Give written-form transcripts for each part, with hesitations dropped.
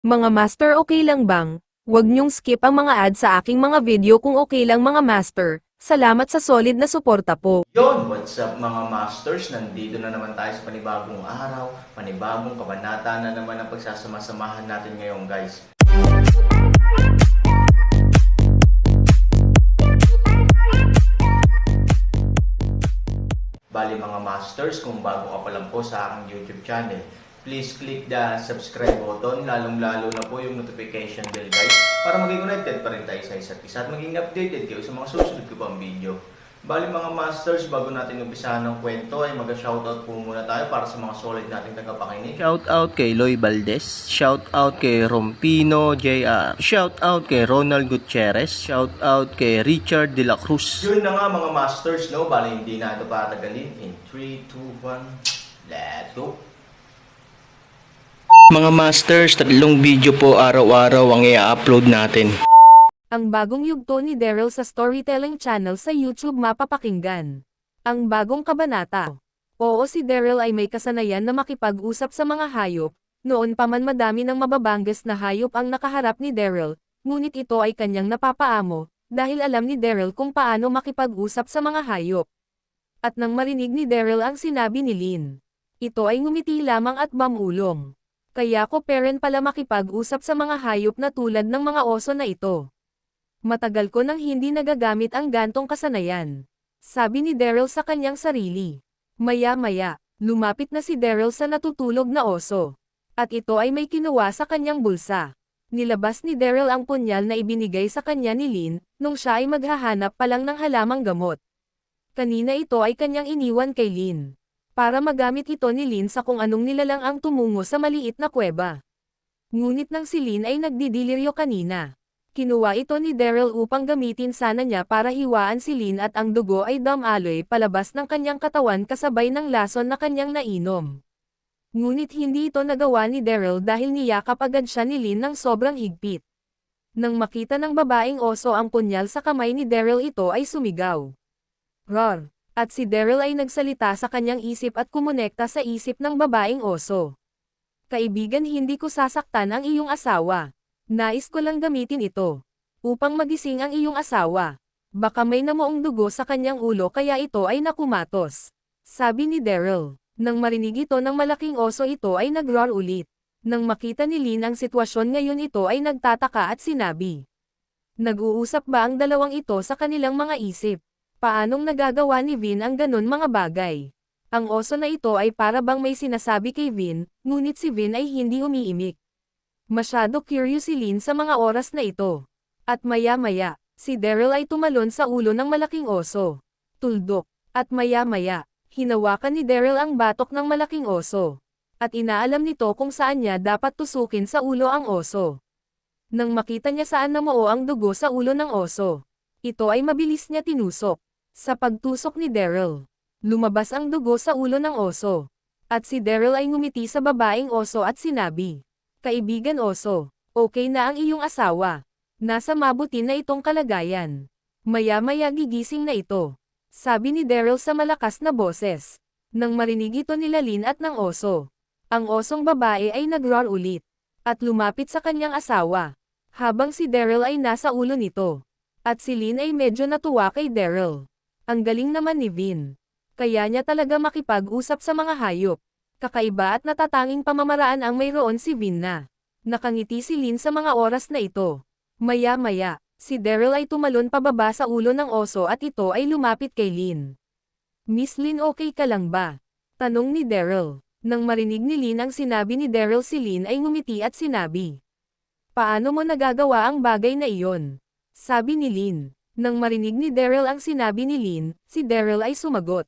Mga master, okay lang bang? Huwag niyong skip ang mga ad sa aking mga video kung okay lang mga master. Salamat sa solid na suporta po. Yon, what's up mga masters? Nandito na naman tayo sa panibagong araw, panibagong kabanata na naman ang pagsasama-samahan natin ngayon guys. Bali mga masters, kung bago ka pa lang po sa aking YouTube channel, please click the subscribe button, lalong-lalo na po yung notification bell guys, para maging connected pa rin tayo sa isa't isa at maging updated kayo sa mga susunod ko pang video. Bali mga masters, bago natin umpisahan ng kwento ay mag-shoutout po muna tayo para sa mga solid nating tagapakinig. Shoutout kay Loy Valdez, shoutout kay Rompino JR, shoutout kay Ronald Gutierrez, shoutout kay Richard De La Cruz. Yun na nga mga masters, no? Bali hindi na ito patagalin. In 3, 2, 1, let's go! Mga masters, 3 video po araw-araw ang i-upload natin. Ang bagong yugto ni Daryl sa Storytelling Channel sa YouTube mapapakinggan. Ang bagong kabanata. Oo, si Daryl ay may kasanayan na makipag-usap sa mga hayop. Noon pa man madami ng mababangas na hayop ang nakaharap ni Daryl, ngunit ito ay kanyang napapaamo, dahil alam ni Daryl kung paano makipag-usap sa mga hayop. At nang marinig ni Daryl ang sinabi ni Lynn, ito ay ngumiti lamang at mamulong. Kaya ko parent pala makipag-usap sa mga hayop na tulad ng mga oso na ito. Matagal ko nang hindi nagagamit ang gantong kasanayan. Sabi ni Daryl sa kanyang sarili. Maya-maya, lumapit na si Daryl sa natutulog na oso. At ito ay may kinuha sa kanyang bulsa. Nilabas ni Daryl ang punyal na ibinigay sa kanya ni Lynn, nung siya ay maghahanap pa lang ng halamang gamot. Kanina ito ay kanyang iniwan kay Lynn. Para magamit ito ni Lynn sa kung anong nilalang ang tumungo sa maliit na kuweba. Ngunit nang si Lynn ay nagdidiliryo kanina. Kinuha ito ni Daryl upang gamitin sana niya para hiwaan si Lynn at ang dugo ay dumaloy palabas ng kanyang katawan kasabay ng lason na kanyang nainom. Ngunit hindi ito nagawa ni Daryl dahil niyakap agad siya ni Lynn ng sobrang higpit. Nang makita ng babaeng oso ang punyal sa kamay ni Daryl, ito ay sumigaw. Roar! At si Daryl ay nagsalita sa kanyang isip at kumonekta sa isip ng babaeng oso. Kaibigan, hindi ko sasaktan ang iyong asawa. Nais ko lang gamitin ito upang magising ang iyong asawa. Baka may namuong dugo sa kanyang ulo kaya ito ay nakumatos. Sabi ni Daryl. Nang marinig ito ng malaking oso, ito ay nag-roar ulit. Nang makita ni Lynn ang sitwasyon ngayon, ito ay nagtataka at sinabi. Nag-uusap ba ang dalawang ito sa kanilang mga isip? Paanong nagagawa ni Vin ang ganun mga bagay? Ang oso na ito ay para bang may sinasabi kay Vin, ngunit si Vin ay hindi umiimik. Masyado curious si Lynn sa mga oras na ito. At maya-maya, si Daryl ay tumalon sa ulo ng malaking oso. Tuldok. At maya-maya, hinawakan ni Daryl ang batok ng malaking oso. At inaalam nito kung saan niya dapat tusukin sa ulo ang oso. Nang makita niya saan namuo ang dugo sa ulo ng oso, ito ay mabilis niya tinusok. Sa pagtusok ni Daryl, lumabas ang dugo sa ulo ng oso. At si Daryl ay ngumiti sa babaeng oso at sinabi, Kaibigan oso, okay na ang iyong asawa. Nasa mabuti na itong kalagayan. Maya-maya gigising na ito. Sabi ni Daryl sa malakas na boses. Nang marinig ito nila Lynn at ng oso. Ang osong babae ay nag-roar ulit. At lumapit sa kanyang asawa. Habang si Daryl ay nasa ulo nito. At si Lynn ay medyo natuwa kay Daryl. Ang galing naman ni Vin. Kaya niya talaga makipag-usap sa mga hayop. Kakaiba at natatanging pamamaraan ang mayroon si Vin na. Nakangiti si Lynn sa mga oras na ito. Maya-maya, si Daryl ay tumalon pababa sa ulo ng oso at ito ay lumapit kay Lynn. Miss Lynn, okay ka lang ba? Tanong ni Daryl. Nang marinig ni Lynn ang sinabi ni Daryl, si Lynn ay ngumiti at sinabi. Paano mo nagagawa ang bagay na iyon? Sabi ni Lynn. Nang marinig ni Daryl ang sinabi ni Lynn, si Daryl ay sumagot.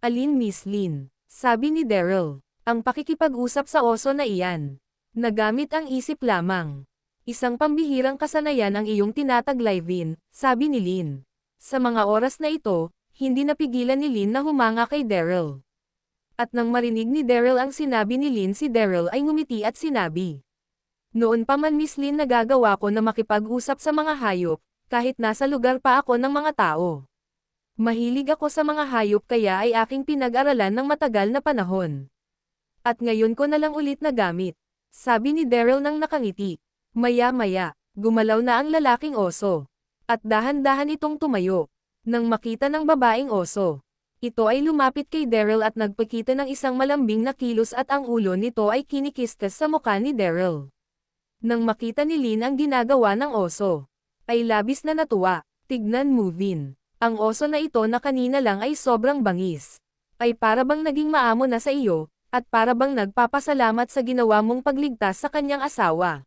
Alin, Miss Lynn? Sabi ni Daryl, ang pakikipag-usap sa oso na iyan. Nagamit ang isip lamang. Isang pambihirang kasanayan ang iyong tinataglay, Vin, sabi ni Lynn. Sa mga oras na ito, hindi napigilan ni Lynn na humanga kay Daryl. At nang marinig ni Daryl ang sinabi ni Lynn, si Daryl ay ngumiti at sinabi. Noon pa man, Miss Lynn, nagagawa ko na makipag-usap sa mga hayop, kahit nasa lugar pa ako ng mga tao. Mahilig ako sa mga hayop kaya ay aking pinag-aralan ng matagal na panahon. At ngayon ko na lang ulit nagamit. Sabi ni Daryl nang nakangiti. Maya-maya, gumalaw na ang lalaking oso. At dahan-dahan itong tumayo. Nang makita ng babaeng oso, ito ay lumapit kay Daryl at nagpakita ng isang malambing na kilos at ang ulo nito ay kinikiskas sa mukha ni Daryl. Nang makita ni Lynn ang ginagawa ng oso, ay labis na natuwa. Tignan mo, Vin. Ang oso na ito na kanina lang ay sobrang bangis. Ay para bang naging maamo na sa iyo, at para bang nagpapasalamat sa ginawa mong pagligtas sa kanyang asawa.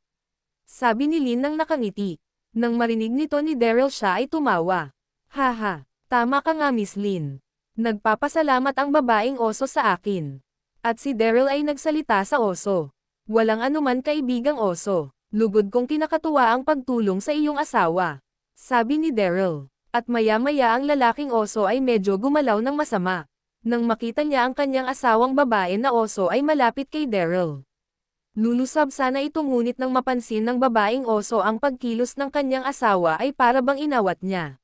Sabi ni Lynn nang nakangiti. Nang marinig nito ni Daryl siya ay tumawa. Haha, tama ka nga Miss Lynn. Nagpapasalamat ang babaeng oso sa akin. At si Daryl ay nagsalita sa oso. Walang anuman kaibigang oso. Lugod kong kinakatuwa ang pagtulong sa iyong asawa. Sabi ni Daryl. At maya-maya ang lalaking oso ay medyo gumalaw ng masama. Nang makita niya ang kanyang asawang babae na oso ay malapit kay Daryl. Lulusab sana ito ngunit nang mapansin ng babaeng oso ang pagkilos ng kanyang asawa ay para bang inawat niya.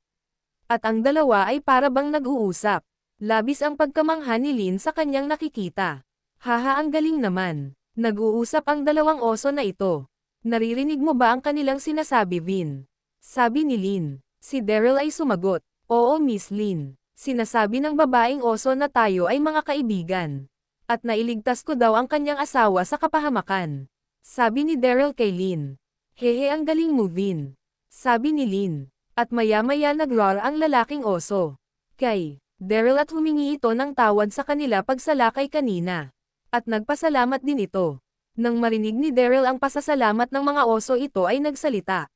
At ang dalawa ay para bang nag-uusap. Labis ang pagkamangha ni Lynn sa kanyang nakikita. Haha, ang galing naman. Nag-uusap ang dalawang oso na ito. Naririnig mo ba ang kanilang sinasabi, Vin? Sabi ni Lynn. Si Daryl ay sumagot. Oo Miss Lynn. Sinasabi ng babaeng oso na tayo ay mga kaibigan. At nailigtas ko daw ang kanyang asawa sa kapahamakan. Sabi ni Daryl kay Lynn. Hehe, ang galing mo, Vin. Sabi ni Lynn. At maya-maya nag-roar ang lalaking oso. Kay Daryl at humingi ito ng tawad sa kanila pagsalakay kanina. At nagpasalamat din ito. Nang marinig ni Daryl ang pasasalamat ng mga oso ito ay nagsalita.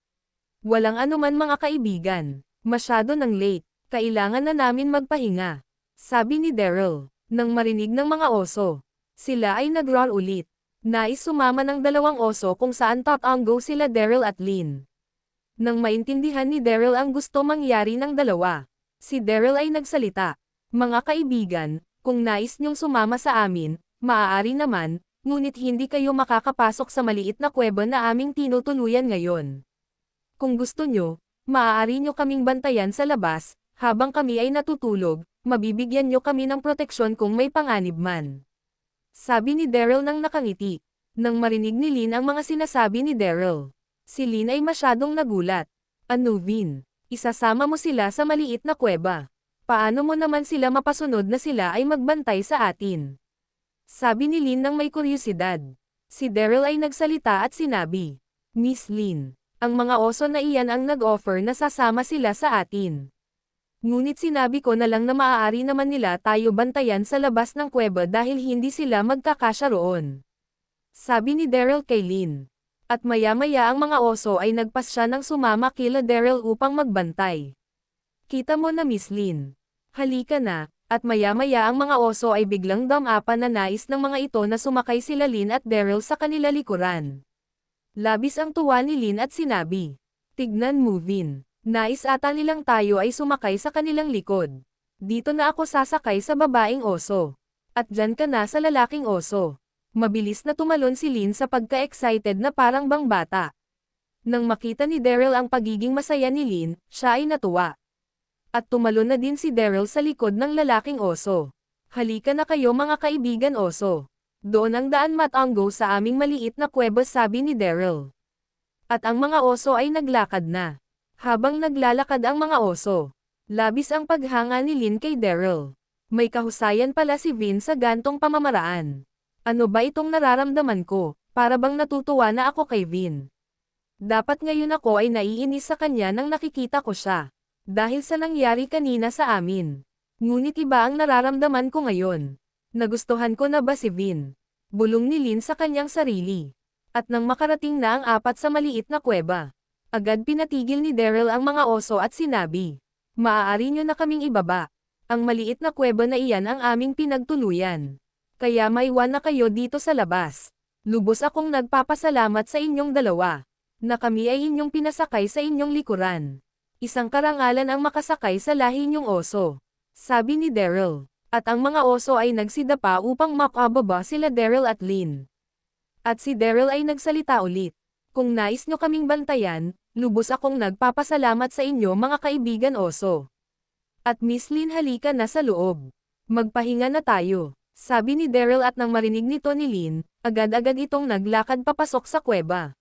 Walang anuman mga kaibigan. Masyado nang late. Kailangan na namin magpahinga. Sabi ni Daryl. Nang marinig ng mga oso. Sila ay nag-roar ulit. Nais sumama ng dalawang oso kung saan tatanggo sila Daryl at Lynn. Nang maintindihan ni Daryl ang gusto mangyari ng dalawa, si Daryl ay nagsalita. Mga kaibigan, kung nais niyong sumama sa amin, maaari naman, ngunit hindi kayo makakapasok sa maliit na kuweba na aming tinutuluyan ngayon. Kung gusto niyo, maaari niyo kaming bantayan sa labas, habang kami ay natutulog, mabibigyan niyo kami ng proteksyon kung may panganib man. Sabi ni Daryl nang nakangiti. Nang marinig ni Lynn ang mga sinasabi ni Daryl, si Lynn ay masyadong nagulat. Ano Vin? Isasama mo sila sa maliit na kuweba. Paano mo naman sila mapasunod na sila ay magbantay sa atin? Sabi ni Lynn nang may kuryosidad. Si Daryl ay nagsalita at sinabi, Miss Lynn, ang mga oso na iyan ang nag-offer na sasama sila sa atin. Ngunit sinabi ko na lang na maaari naman nila tayo bantayan sa labas ng kuweba dahil hindi sila magkakasya roon. Sabi ni Daryl kay Lynn. At maya-maya ang mga oso ay nagpasya ng sumama kila Daryl upang magbantay. Kita mo na Miss Lynn. Halika na, at maya-maya ang mga oso ay biglang damapan na nais ng mga ito na sumakay sila Lynn at Daryl sa kanila likuran. Labis ang tuwa ni Lynn at sinabi, Tignan mo Vin, nais ata nilang tayo ay sumakay sa kanilang likod. Dito na ako sasakay sa babaeng oso. At dyan ka na sa lalaking oso. Mabilis na tumalon si Lynn sa pagka-excited na parang bang bata. Nang makita ni Daryl ang pagiging masaya ni Lynn, siya ay natuwa. At tumalon na din si Daryl sa likod ng lalaking oso. Halika na kayo mga kaibigan oso. Doon ang daan matanggo sa aming maliit na kuweba sabi ni Daryl. At ang mga oso ay naglakad na. Habang naglalakad ang mga oso, labis ang paghanga ni Lynn kay Daryl. May kahusayan pala si Vin sa gantong pamamaraan. Ano ba itong nararamdaman ko? Para bang natutuwa na ako kay Vin. Dapat ngayon ako ay naiinis sa kanya nang nakikita ko siya. Dahil sa nangyari kanina sa amin. Ngunit iba ang nararamdaman ko ngayon. Nagustuhan ko na ba si Vin? Bulong ni Lynn sa kanyang sarili. At nang makarating na ang apat sa maliit na kuweba, agad pinatigil ni Daryl ang mga oso at sinabi, Maaari nyo na kaming ibaba. Ang maliit na kuweba na iyan ang aming pinagtuluyan. Kaya maiwan na kayo dito sa labas. Lubos akong nagpapasalamat sa inyong dalawa, na kami ay inyong pinasakay sa inyong likuran. Isang karangalan ang makasakay sa lahi niyong oso. Sabi ni Daryl. At ang mga oso ay nagsidapa upang makababa sila Daryl at Lynn. At si Daryl ay nagsalita ulit. Kung nais nyo kaming bantayan, lubos akong nagpapasalamat sa inyo mga kaibigan oso. At Miss Lynn halika na sa loob. Magpahinga na tayo. Sabi ni Daryl at nang marinig nito ni Lynn, agad-agad itong naglakad papasok sa kuweba.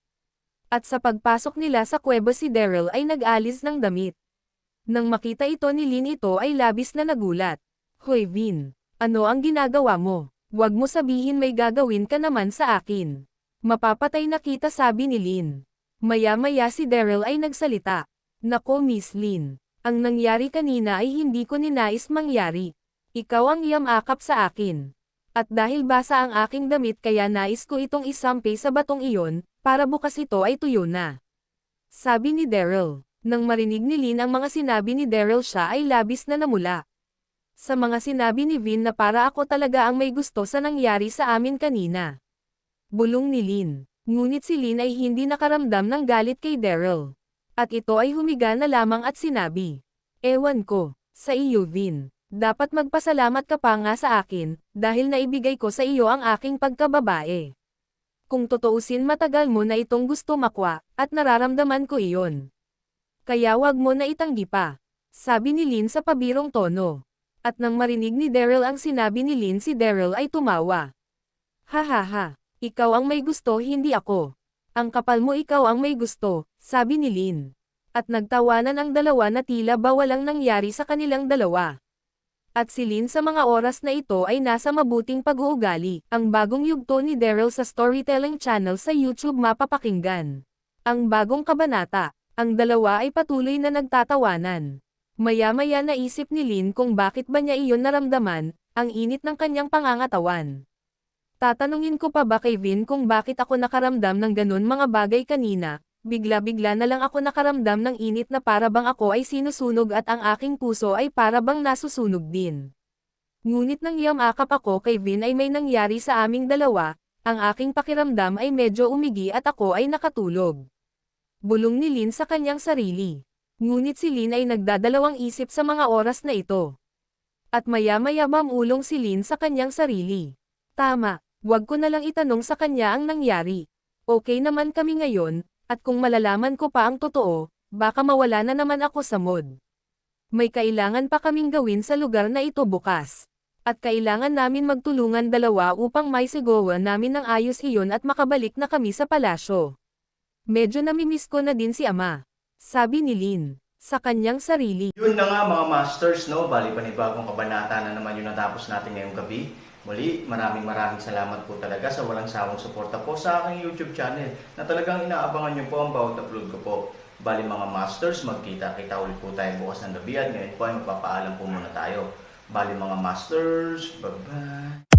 At sa pagpasok nila sa kuweba si Daryl ay nag-alis ng damit. Nang makita ito ni Lynn ito ay labis na nagulat. Hoy Vin, ano ang ginagawa mo? Huwag mo sabihin may gagawin ka naman sa akin. Mapapatay na kita sabi ni Lynn. Maya-maya si Daryl ay nagsalita. Nako Miss Lynn, ang nangyari kanina ay hindi ko ninais mangyari. Ikaw ang yamakap sa akin. At dahil basa ang aking damit kaya nais ko itong isampi sa batong iyon, para bukas ito ay tuyo na. Sabi ni Daryl. Nang marinig ni Lynn ang mga sinabi ni Daryl siya ay labis na namula. Sa mga sinabi ni Vin na para ako talaga ang may gusto sa nangyari sa amin kanina. Bulong ni Lynn. Ngunit si Lynn ay hindi nakaramdam ng galit kay Daryl. At ito ay humiga na lamang at sinabi. Ewan ko, sa iyo Vin. Dapat magpasalamat ka pa nga sa akin, dahil naibigay ko sa iyo ang aking pagkababae. Kung totoosin matagal mo na itong gusto makwa, at nararamdaman ko iyon. Kaya wag mo na itanggi pa. Sabi ni Lynn sa pabirong tono. At nang marinig ni Daryl ang sinabi ni Lynn si Daryl ay tumawa. Hahaha, ikaw ang may gusto hindi ako. Ang kapal mo ikaw ang may gusto, sabi ni Lynn. At nagtawanan ang dalawa na tila ba walang nangyari sa kanilang dalawa. At si Lynn sa mga oras na ito ay nasa mabuting pag-uugali. Ang bagong yugto ni Daryl sa Storytelling Channel sa YouTube mapapakinggan. Ang bagong kabanata. Ang dalawa ay patuloy na nagtatawanan. Maya-maya naisip ni Lynn kung bakit ba niya iyon naramdaman, ang init ng kanyang pangangatawan. Tatanungin ko pa ba kay Vin kung bakit ako nakaramdam ng ganun mga bagay kanina, bigla-bigla na lang ako nakaramdam ng init na para bang ako ay sinusunog at ang aking puso ay para bang nasusunog din. Ngunit nang yamakap ako kay Vin ay may nangyari sa aming dalawa, ang aking pakiramdam ay medyo umigi at ako ay nakatulog. Bulong ni Lynn sa kanyang sarili. Ngunit si Lynn ay nagdadalawang isip sa mga oras na ito. At maya-maya mamulong si Lynn sa kanyang sarili. Tama, wag ko na lang itanong sa kanya ang nangyari. Okay naman kami ngayon, at kung malalaman ko pa ang totoo, baka mawala na naman ako sa mood. May kailangan pa kaming gawin sa lugar na ito bukas. At kailangan namin magtulungan dalawa upang maisigawa namin ng ayos iyon at makabalik na kami sa palasyo. Medyo namimiss ko na din si Ama. Sabi ni Lynn, sa kanyang sarili. Yun na nga mga masters, no? Bali panibagong kabanata na naman yung natapos natin ngayong gabi. Muli, maraming salamat po talaga sa walang sawang suporta po sa aking YouTube channel na talagang inaabangan nyo po ang bawat upload ko po. Bali mga masters, magkita-kita ulit po tayo bukas ng gabi at ngayon po ay magpapaalam po muna tayo. Bali mga masters, bye-bye!